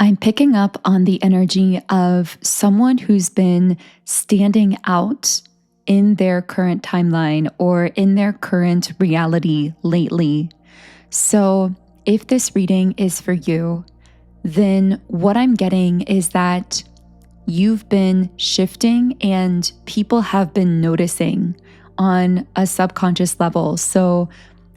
I'm picking up on the energy of someone who's been standing out in their current timeline or in their current reality lately. So, if this reading is for you, then what I'm getting is that you've been shifting and people have been noticing on a subconscious level. So,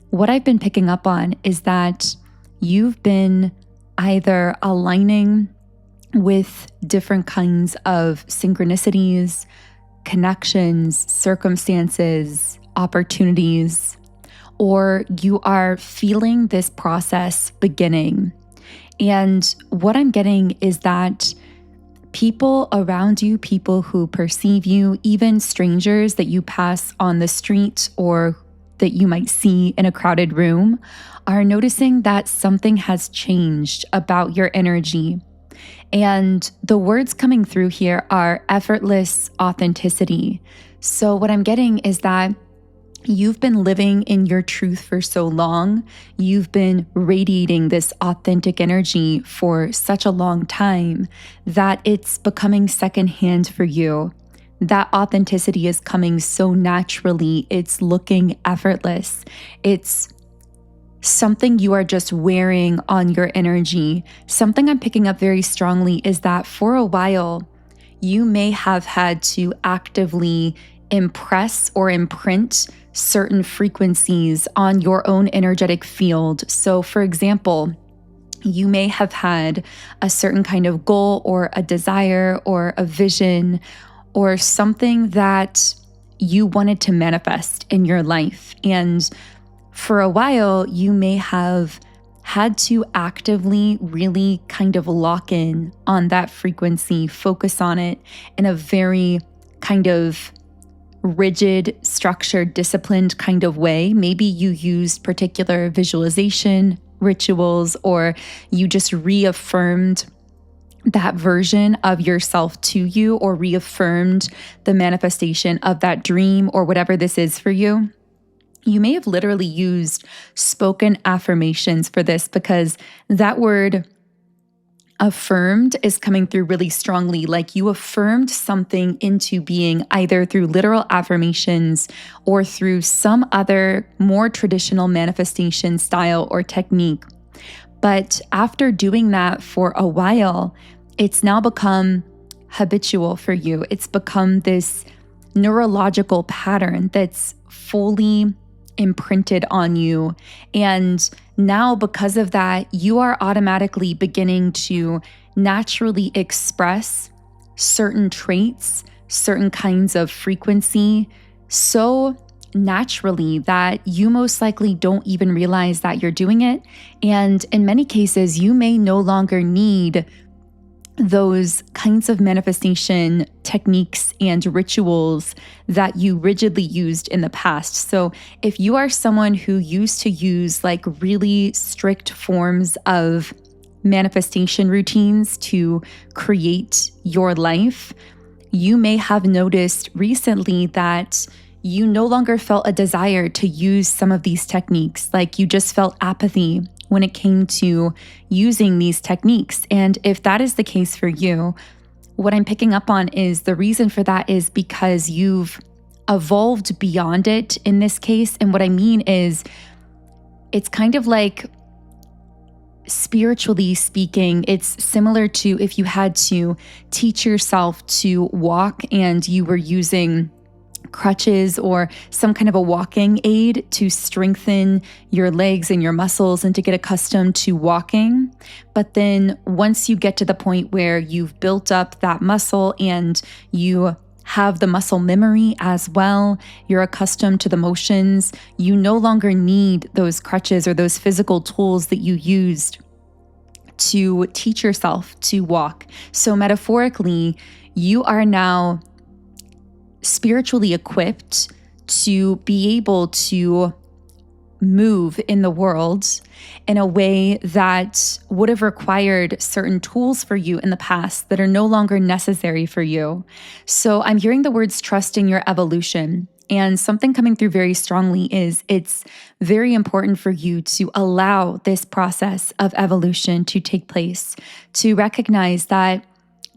what I've been picking up on is that you've been either aligning with different kinds of synchronicities, connections, circumstances, opportunities, or you are feeling this process beginning. And what I'm getting is that people around you, people who perceive you, even strangers that you pass on the street or that you might see in a crowded room, are noticing that something has changed about your energy. And the words coming through here are effortless authenticity. So what I'm getting is that you've been living in your truth for so long. You've been radiating this authentic energy for such a long time that it's becoming secondhand for you. That authenticity is coming so naturally. It's looking effortless. It's something you are just wearing on your energy. Something I'm picking up very strongly is that for a while, you may have had to actively impress or imprint certain frequencies on your own energetic field. So, for example, you may have had a certain kind of goal or a desire or a vision or something that you wanted to manifest in your life. And for a while, you may have had to actively really kind of lock in on that frequency, focus on it in a very kind of rigid, structured, disciplined kind of way. Maybe you used particular visualization rituals, or you just reaffirmed that version of yourself to you, or reaffirmed the manifestation of that dream or whatever this is for you. You may have literally used spoken affirmations for this, because that word affirmed is coming through really strongly. Like you affirmed something into being either through literal affirmations or through some other more traditional manifestation style or technique. But after doing that for a while, it's now become habitual for you. It's become this neurological pattern that's fully imprinted on you. And now, because of that, you are automatically beginning to naturally express certain traits, certain kinds of frequency so naturally that you most likely don't even realize that you're doing it. And in many cases, you may no longer need those kinds of manifestation techniques and rituals that you rigidly used in the past. So if you are someone who used to use like really strict forms of manifestation routines to create your life, you may have noticed recently that you no longer felt a desire to use some of these techniques. Like you just felt apathy when it came to using these techniques. And if that is the case for you, what I'm picking up on is the reason for that is because you've evolved beyond it in this case. And what I mean is, it's kind of like, spiritually speaking, it's similar to if you had to teach yourself to walk and you were using crutches or some kind of a walking aid to strengthen your legs and your muscles and to get accustomed to walking. But then once you get to the point where you've built up that muscle and you have the muscle memory as well, you're accustomed to the motions, you no longer need those crutches or those physical tools that you used to teach yourself to walk. So metaphorically, you are now spiritually equipped to be able to move in the world in a way that would have required certain tools for you in the past that are no longer necessary for you. So I'm hearing the words trusting your evolution. And something coming through very strongly is it's very important for you to allow this process of evolution to take place, to recognize that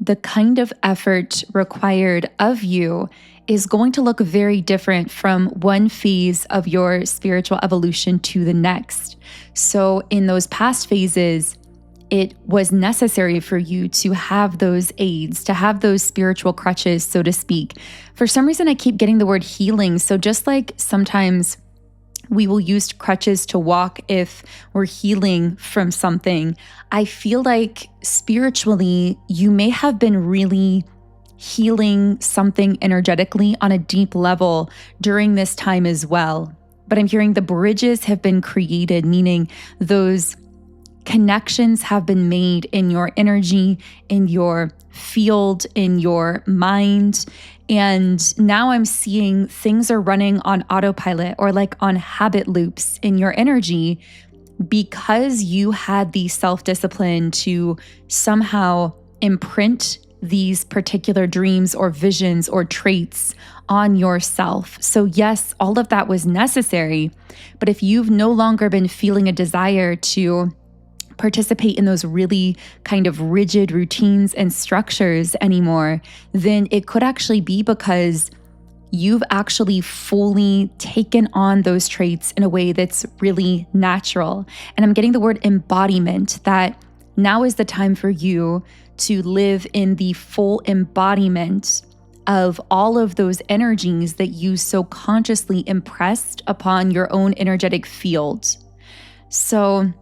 the kind of effort required of you is going to look very different from one phase of your spiritual evolution to the next. So in those past phases, it was necessary for you to have those aids, to have those spiritual crutches, so to speak. For some reason, I keep getting the word healing. So just like sometimes we will use crutches to walk if we're healing from something, I feel like spiritually, you may have been really healing something energetically on a deep level during this time as well. But I'm hearing the bridges have been created, meaning those connections have been made in your energy, in your field, in your mind. And now I'm seeing things are running on autopilot or like on habit loops in your energy because you had the self-discipline to somehow imprint these particular dreams or visions or traits on yourself. So yes, all of that was necessary. But if you've no longer been feeling a desire to participate in those really kind of rigid routines and structures anymore, then it could actually be because you've actually fully taken on those traits in a way that's really natural. And I'm getting the word embodiment, that now is the time for you to live in the full embodiment of all of those energies that you so consciously impressed upon your own energetic field. So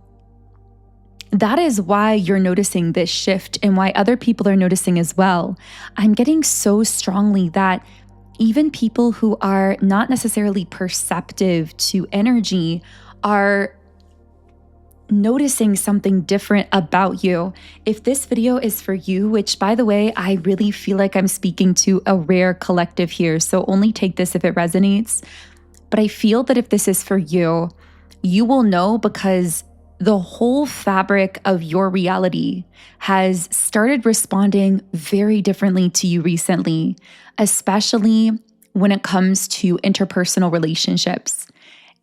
that is why you're noticing this shift and why other people are noticing as well. I'm getting so strongly that even people who are not necessarily perceptive to energy are noticing something different about you. If this video is for you, which by the way, I really feel like I'm speaking to a rare collective here, so only take this if it resonates. But I feel that if this is for you, you will know because the whole fabric of your reality has started responding very differently to you recently, especially when it comes to interpersonal relationships.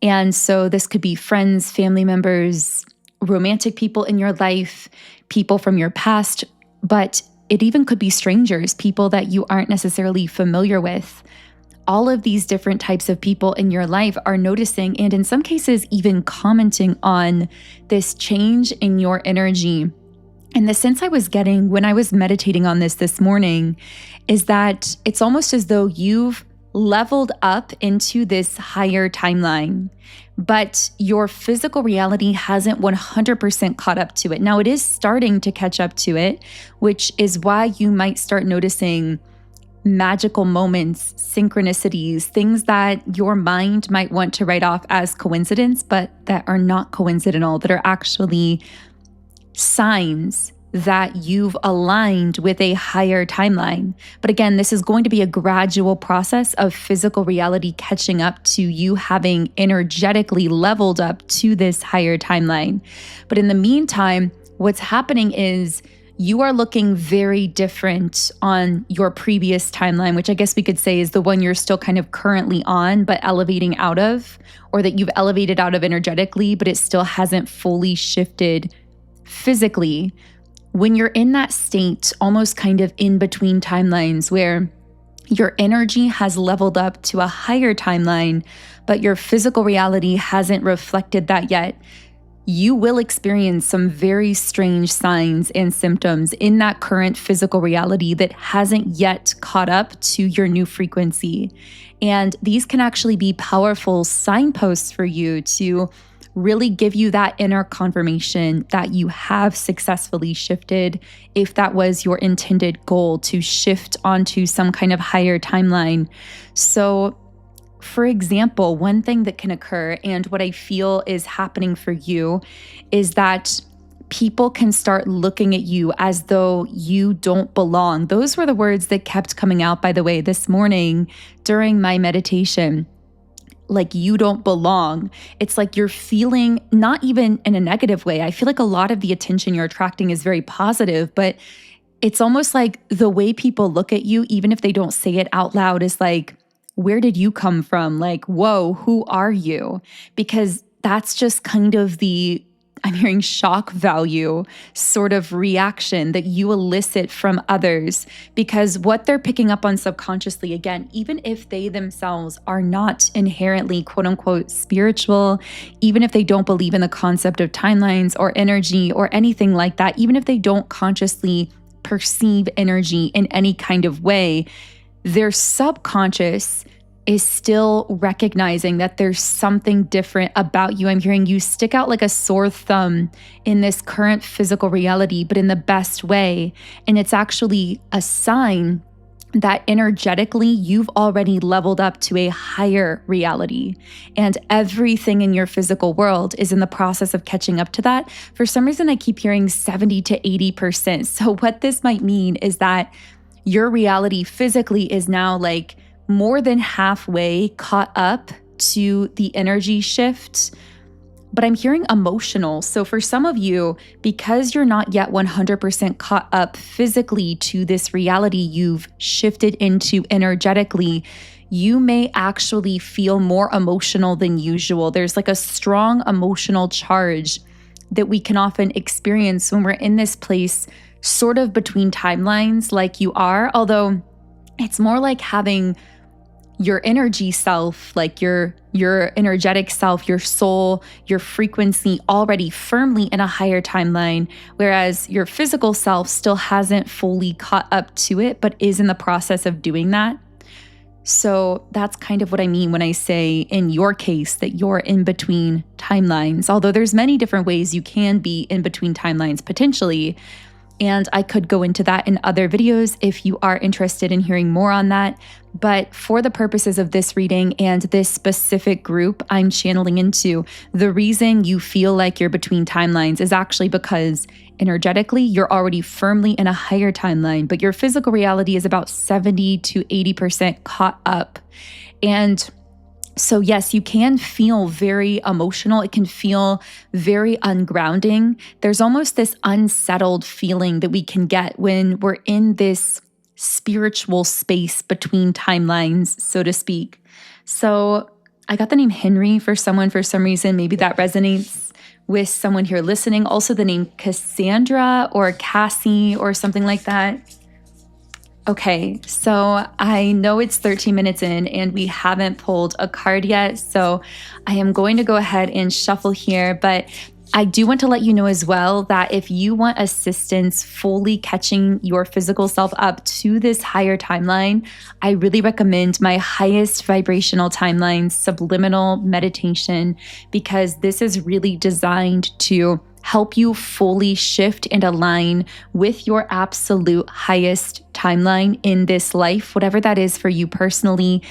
And so this could be friends, family members, romantic people in your life, people from your past, but it even could be strangers, people that you aren't necessarily familiar with. All of these different types of people in your life are noticing, and in some cases, even commenting on this change in your energy. And the sense I was getting when I was meditating on this morning is that it's almost as though you've leveled up into this higher timeline, but your physical reality hasn't 100% caught up to it. Now, it is starting to catch up to it, which is why you might start noticing magical moments, synchronicities, things that your mind might want to write off as coincidence, but that are not coincidental, that are actually signs that you've aligned with a higher timeline. But again, this is going to be a gradual process of physical reality catching up to you having energetically leveled up to this higher timeline. But in the meantime, what's happening is you are looking very different on your previous timeline, which I guess we could say is the one you're still kind of currently on, but elevating out of, or that you've elevated out of energetically, but it still hasn't fully shifted physically. When you're in that state, almost kind of in between timelines where your energy has leveled up to a higher timeline, but your physical reality hasn't reflected that yet, you will experience some very strange signs and symptoms in that current physical reality that hasn't yet caught up to your new frequency. And these can actually be powerful signposts for you to really give you that inner confirmation that you have successfully shifted, if that was your intended goal, to shift onto some kind of higher timeline. So for example, one thing that can occur, and what I feel is happening for you, is that people can start looking at you as though you don't belong. Those were the words that kept coming out, by the way, this morning during my meditation. Like, you don't belong. It's like you're feeling, not even in a negative way. I feel like a lot of the attention you're attracting is very positive, but it's almost like the way people look at you, even if they don't say it out loud, is like, where did you come from? Like, whoa, who are you? Because that's just kind of I'm hearing shock value sort of reaction that you elicit from others, because what they're picking up on subconsciously, again, even if they themselves are not inherently quote unquote spiritual, even if they don't believe in the concept of timelines or energy or anything like that, even if they don't consciously perceive energy in any kind of way, their subconscious is still recognizing that there's something different about you. I'm hearing you stick out like a sore thumb in this current physical reality, but in the best way. And it's actually a sign that energetically you've already leveled up to a higher reality. And everything in your physical world is in the process of catching up to that. For some reason, I keep hearing 70 to 80%. So what this might mean is that your reality physically is now like more than halfway caught up to the energy shift, but I'm hearing emotional. So for some of you, because you're not yet 100% caught up physically to this reality you've shifted into energetically, you may actually feel more emotional than usual. There's like a strong emotional charge that we can often experience when we're in this place sort of between timelines like you are, although it's more like having your energy self, like your energetic self, your soul, your frequency already firmly in a higher timeline, whereas your physical self still hasn't fully caught up to it, but is in the process of doing that. So that's kind of what I mean when I say in your case that you're in between timelines, although there's many different ways you can be in between timelines potentially. And I could go into that in other videos if you are interested in hearing more on that. But for the purposes of this reading and this specific group I'm channeling into, the reason you feel like you're between timelines is actually because energetically you're already firmly in a higher timeline, but your physical reality is about 70 to 80% caught up. And so yes, you can feel very emotional. It can feel very ungrounding. There's almost this unsettled feeling that we can get when we're in this spiritual space between timelines, so to speak. So I got the name Henry for someone for some reason. Maybe that resonates with someone here listening. Also the name Cassandra or Cassie or something like that. Okay, so I know it's 13 minutes in and we haven't pulled a card yet, so I am going to go ahead and shuffle here, but I do want to let you know as well that if you want assistance fully catching your physical self up to this higher timeline, I really recommend my Highest-Vibrational Timeline Subliminal meditation, because this is really designed to help you fully shift and align with your absolute highest timeline in this life, whatever that is for you personally.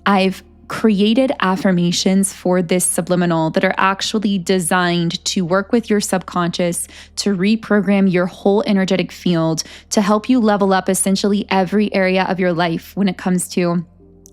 I've created affirmations for this subliminal that are actually designed to work with your subconscious, to reprogram your whole energetic field, to help you level up essentially every area of your life when it comes to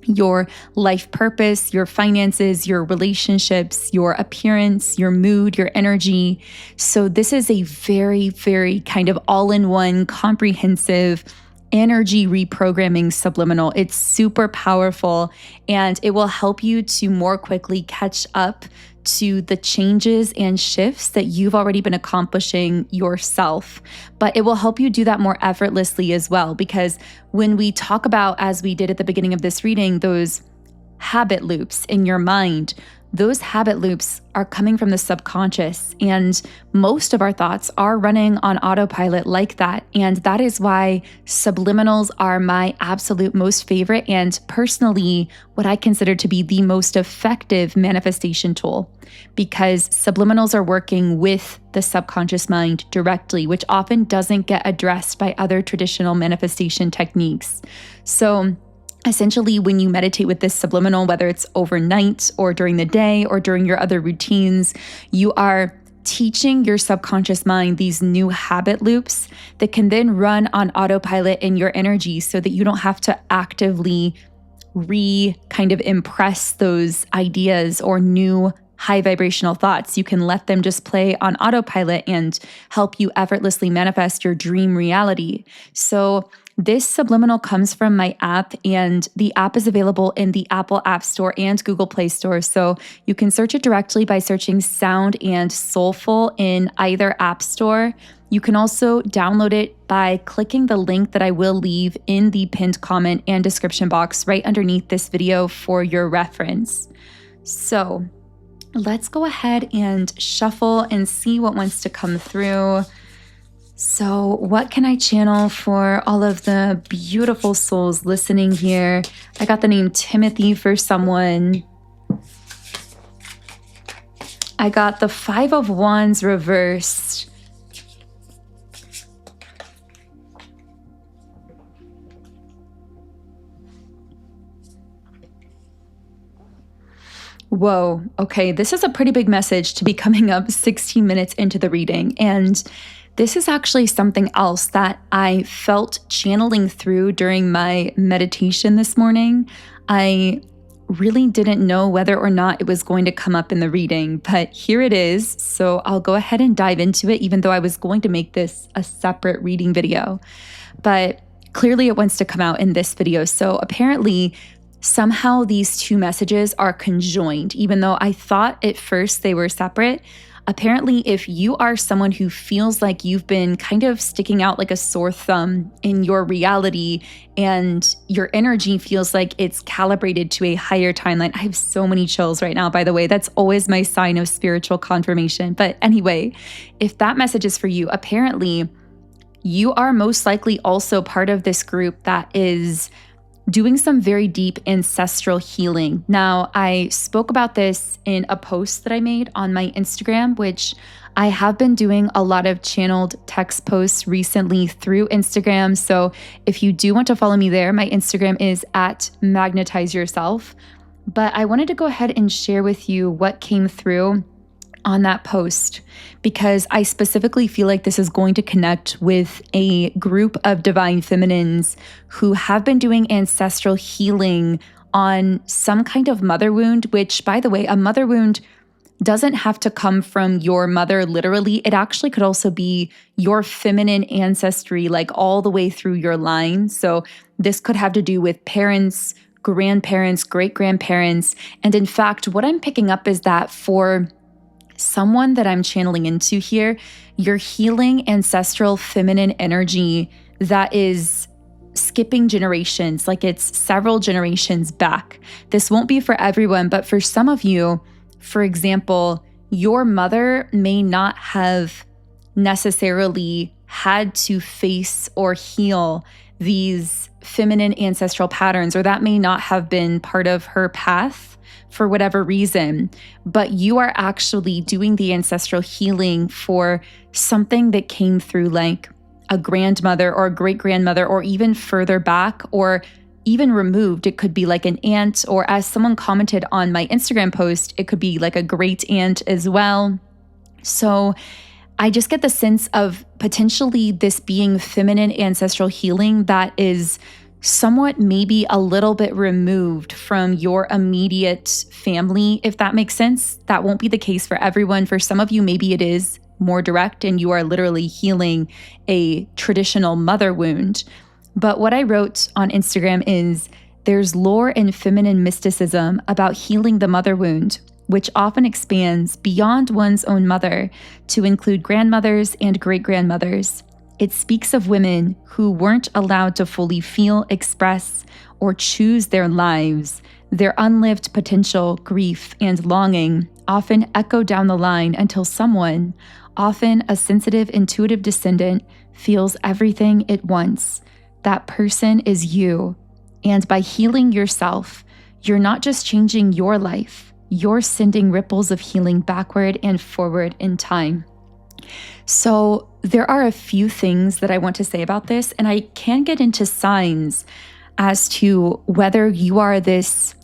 your life purpose, your finances, your relationships, your appearance, your mood, your energy. So this is a very, very kind of all-in-one comprehensive energy reprogramming subliminal. It's super powerful and it will help you to more quickly catch up to the changes and shifts that you've already been accomplishing yourself. But it will help you do that more effortlessly as well, because when we talk about, as we did at the beginning of this reading, those habit loops in your mind, those habit loops are coming from the subconscious, and most of our thoughts are running on autopilot like that. And that is why subliminals are my absolute most favorite and personally what I consider to be the most effective manifestation tool, because subliminals are working with the subconscious mind directly, which often doesn't get addressed by other traditional manifestation techniques. So essentially, when you meditate with this subliminal, whether it's overnight or during the day or during your other routines, you are teaching your subconscious mind these new habit loops that can then run on autopilot in your energy, so that you don't have to actively kind of impress those ideas or new high vibrational thoughts. You can let them just play on autopilot and help you effortlessly manifest your dream reality. So This Subliminal comes from my app, and the app is available in the Apple App Store and Google Play Store. So you can search it directly by searching Sound and Soulful in either app store. You can also download it by clicking the link that I will leave in the pinned comment and description box right underneath this video for your reference. So let's go ahead and shuffle and see what wants to come through. So what can I channel for all of the beautiful souls listening here? I got the name Timothy for someone. I got the Five of Wands reversed. Whoa, okay, this is a pretty big message to be coming up 16 minutes into the reading. And this is actually something else that I felt channeling through during my meditation this morning. I really didn't know whether or not it was going to come up in the reading, but here it is. So I'll go ahead and dive into it, even though I was going to make this a separate reading video. But clearly it wants to come out in this video. So apparently, somehow these two messages are conjoined, even though I thought at first they were separate. Apparently, if you are someone who feels like you've been kind of sticking out like a sore thumb in your reality and your energy feels like it's calibrated to a higher timeline. I have so many chills right now, by the way. That's always my sign of spiritual confirmation. But anyway, if that message is for you, apparently you are most likely also part of this group that is doing some very deep ancestral healing. Now, I spoke about this in a post that I made on my Instagram, which I have been doing a lot of channeled text posts recently through Instagram. So if you do want to follow me there, my Instagram is at Magnetize Yourself. But I wanted to go ahead and share with you what came through on that post, because I specifically feel like this is going to connect with a group of divine feminines who have been doing ancestral healing on some kind of mother wound, which, by the way, a mother wound doesn't have to come from your mother literally. It actually could also be your feminine ancestry, like all the way through your line. So this could have to do with parents, grandparents, great-grandparents. And in fact, what I'm picking up is that for someone that I'm channeling into here, you're healing ancestral feminine energy that is skipping generations, like it's several generations back. This won't be for everyone, but for some of you, for example, your mother may not have necessarily had to face or heal these feminine ancestral patterns, or that may not have been part of her path for whatever reason, but you are actually doing the ancestral healing for something that came through like a grandmother or a great-grandmother, or even further back, or even removed. It could be like an aunt, or as someone commented on my Instagram post, it could be like a great aunt as well. So I just get the sense of potentially this being feminine ancestral healing that is somewhat maybe a little bit removed from your immediate family, if that makes sense. That won't be the case for everyone. For some of you, maybe it is more direct and you are literally healing a traditional mother wound. But what I wrote on Instagram is, there's lore in feminine mysticism about healing the mother wound, which often expands beyond one's own mother to include grandmothers and great-grandmothers. It speaks of women who weren't allowed to fully feel, express, or choose their lives. Their unlived potential, grief, and longing often echo down the line until someone, often a sensitive, intuitive descendant, feels everything at once. That person is you. And by healing yourself, you're not just changing your life, you're sending ripples of healing backward and forward in time. So there are a few things that I want to say about this, and I can get into signs as to whether you are this,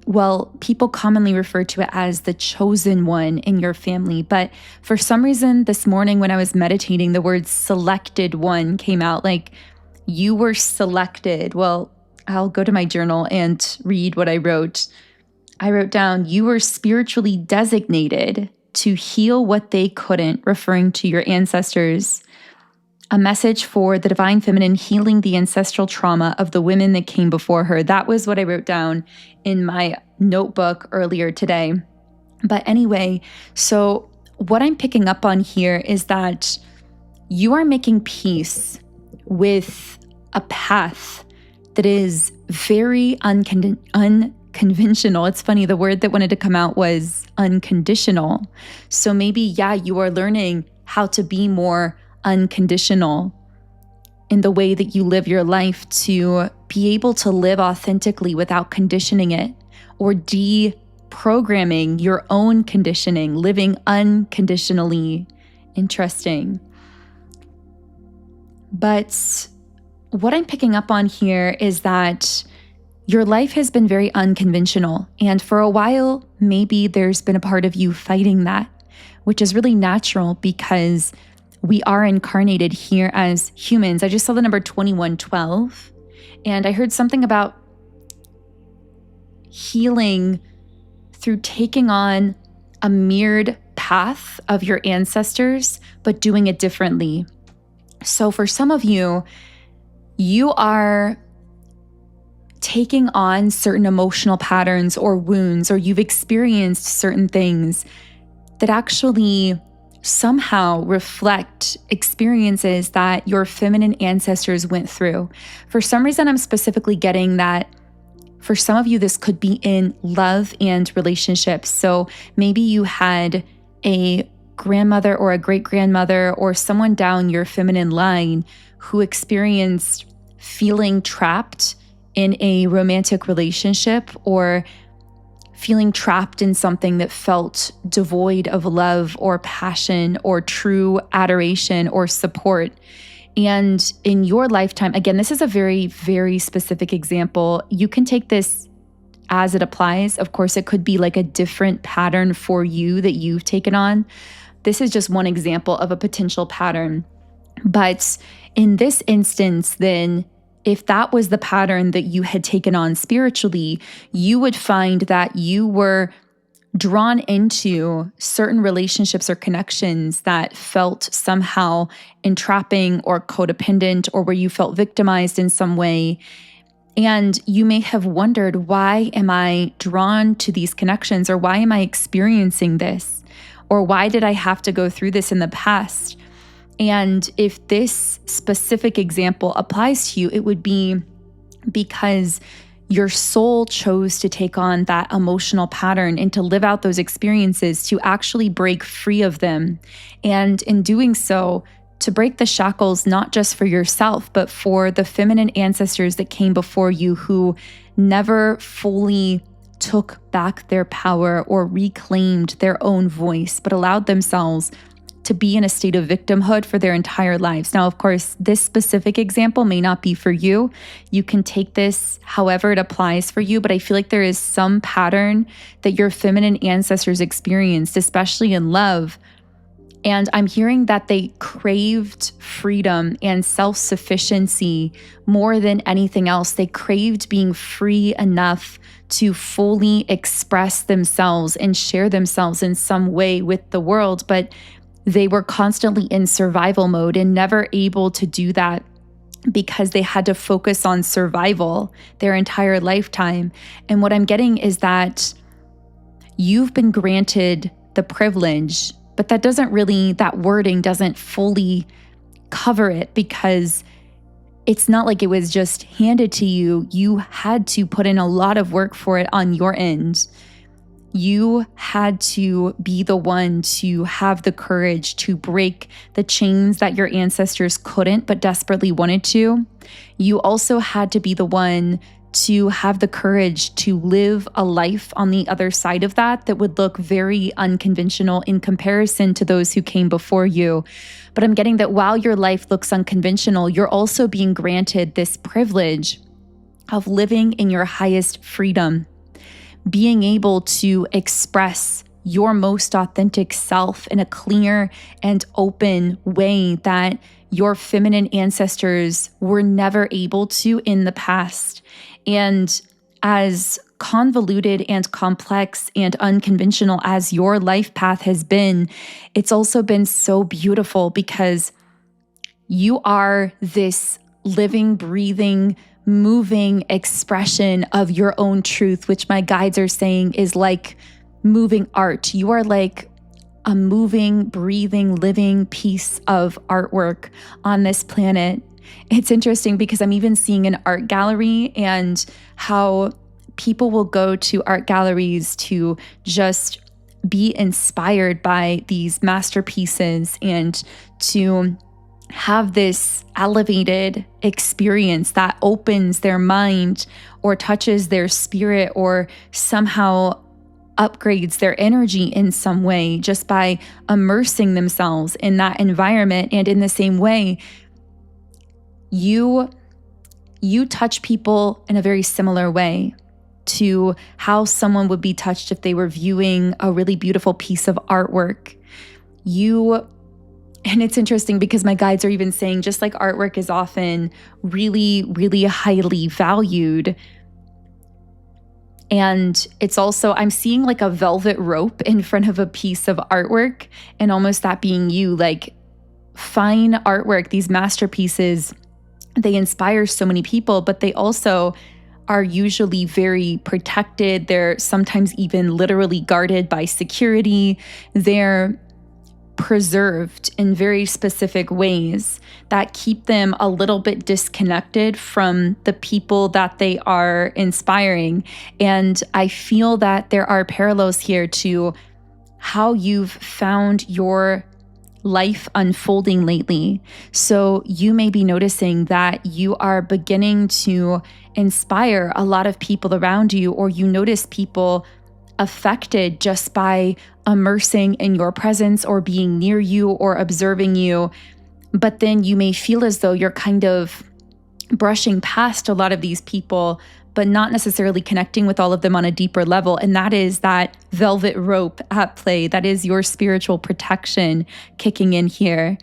well, people commonly refer to it as the chosen one in your family. But for some reason this morning when I was meditating, the word selected one came out, like you were selected. Well, I'll go to my journal and read what I wrote. I wrote down, you were spiritually designated to heal what they couldn't, referring to your ancestors. a message for the divine feminine healing the ancestral trauma of the women that came before her. That was what I wrote down in my notebook earlier today. But anyway, so what I'm picking up on here is that you are making peace with a path that is very unconventional. It's funny, the word that wanted to come out was unconditional. So maybe, you are learning how to be more unconditional in the way that you live your life, to be able to live authentically without conditioning it or deprogramming your own conditioning, living unconditionally. Interesting. But what I'm picking up on here is that your life has been very unconventional. And for a while, maybe there's been a part of you fighting that, which is really natural because we are incarnated here as humans. I just saw the number 2112, and I heard something about healing through taking on a mirrored path of your ancestors, but doing it differently. So for some of you, you are taking on certain emotional patterns or wounds, or you've experienced certain things that actually somehow reflect experiences that your feminine ancestors went through. For some reason, I'm specifically getting that for some of you, this could be in love and relationships. So maybe you had a grandmother or a great-grandmother or someone down your feminine line who experienced feeling trapped in a romantic relationship or feeling trapped in something that felt devoid of love or passion or true adoration or support. And in your lifetime, again, this is a very, very specific example. You can take this as it applies. Of course, it could be like a different pattern for you that you've taken on. This is just one example of a potential pattern. But in this instance, then, if that was the pattern that you had taken on spiritually, you would find that you were drawn into certain relationships or connections that felt somehow entrapping or codependent, or where you felt victimized in some way. And you may have wondered, why am I drawn to these connections? Or why am I experiencing this? Or why did I have to go through this in the past? And if this specific example applies to you, it would be because your soul chose to take on that emotional pattern and to live out those experiences, to actually break free of them. And in doing so, to break the shackles, not just for yourself, but for the feminine ancestors that came before you who never fully took back their power or reclaimed their own voice, but allowed themselves to be in a state of victimhood for their entire lives. Now, of course, this specific example may not be for you. You can take this however it applies for you, but I feel like there is some pattern that your feminine ancestors experienced, especially in love. And I'm hearing that they craved freedom and self-sufficiency more than anything else. They craved being free enough to fully express themselves and share themselves in some way with the world, but they were constantly in survival mode and never able to do that because they had to focus on survival their entire lifetime. And what I'm getting is that you've been granted the privilege, but that wording doesn't fully cover it, because it's not like it was just handed to you. You had to put in a lot of work for it on your end. You had to be the one to have the courage to break the chains that your ancestors couldn't but desperately wanted to. You also had to be the one to have the courage to live a life on the other side of that would look very unconventional in comparison to those who came before you. But I'm getting that while your life looks unconventional, you're also being granted this privilege of living in your highest freedom, being able to express your most authentic self in a clear and open way that your feminine ancestors were never able to in the past. And as convoluted and complex and unconventional as your life path has been, it's also been so beautiful because You are this living, breathing, moving expression of your own truth, which my guides are saying is like moving art. You are like a moving, breathing, living piece of artwork on this planet. It's interesting because I'm even seeing an art gallery and how people will go to art galleries to just be inspired by these masterpieces and to have this elevated experience that opens their mind or touches their spirit or somehow upgrades their energy in some way just by immersing themselves in that environment. And in the same way, you touch people in a very similar way to how someone would be touched if they were viewing a really beautiful piece of artwork. And it's interesting because my guides are even saying, just like artwork is often really, really highly valued. And it's also, I'm seeing like a velvet rope in front of a piece of artwork, and almost that being you, like fine artwork, these masterpieces, they inspire so many people, but they also are usually very protected. They're sometimes even literally guarded by security. They're preserved in very specific ways that keep them a little bit disconnected from the people that they are inspiring. And I feel that there are parallels here to how you've found your life unfolding lately. So you may be noticing that you are beginning to inspire a lot of people around you, or you notice people affected just by immersing in your presence or being near you or observing you. But then you may feel as though you're kind of brushing past a lot of these people, but not necessarily connecting with all of them on a deeper level. And that is that velvet rope at play. That is your spiritual protection kicking in here.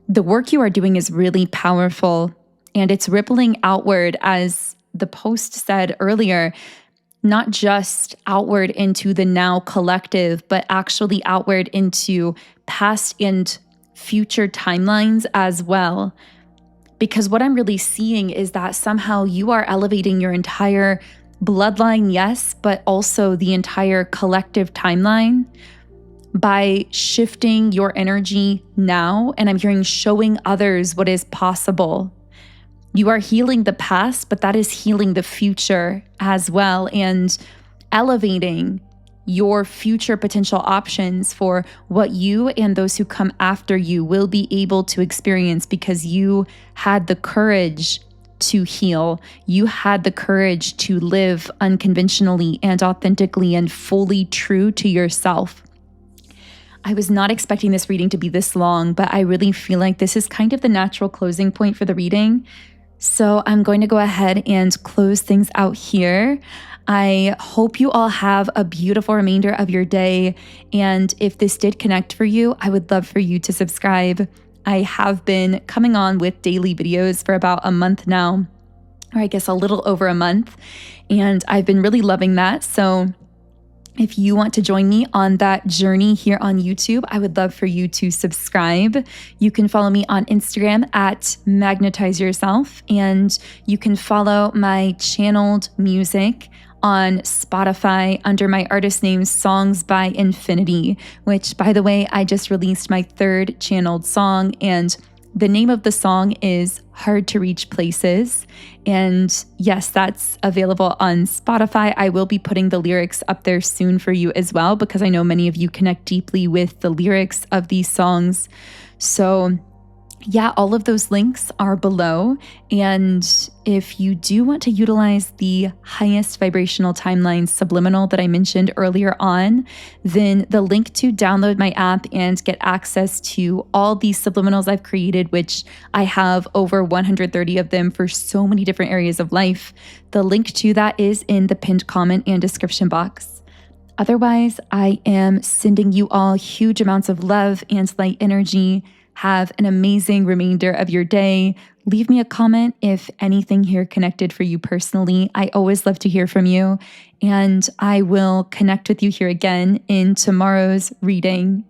The work you are doing is really powerful, and it's rippling outward, as the post said earlier, not just outward into the now collective, but actually outward into past and future timelines as well. Because what I'm really seeing is that somehow you are elevating your entire bloodline, yes, but also the entire collective timeline by shifting your energy now. And I'm hearing showing others what is possible. You are healing the past, but that is healing the future as well, and elevating your future potential options for what you and those who come after you will be able to experience, because you had the courage to heal. You had the courage to live unconventionally and authentically and fully true to yourself. I was not expecting this reading to be this long, but I really feel like this is kind of the natural closing point for the reading. So I'm going to go ahead and close things out here. I hope you all have a beautiful remainder of your day. And if this did connect for you, I would love for you to subscribe. I have been coming on with daily videos for about a month now, or I guess a little over a month. And I've been really loving that. So if you want to join me on that journey here on YouTube, I would love for you to subscribe. You can follow me on Instagram at Magnetize Yourself, and you can follow my channeled music on Spotify under my artist name Songs by Infinity, which, by the way, I just released my third channeled song, and the name of the song is Hard to Reach Places. And yes, that's available on Spotify. I will be putting the lyrics up there soon for you as well, because I know many of you connect deeply with the lyrics of these songs. So yeah, all of those links are below. And if you do want to utilize the highest vibrational timeline Subliminal that I mentioned earlier on, then the link to download my app and get access to all these subliminals I've created, which I have over 130 of them for so many different areas of life, the link to that is in the pinned comment and description box. Otherwise, I am sending you all huge amounts of love and light energy. Have an amazing remainder of your day. Leave me a comment if anything here connected for you personally. I always love to hear from you, and I will connect with you here again in tomorrow's reading.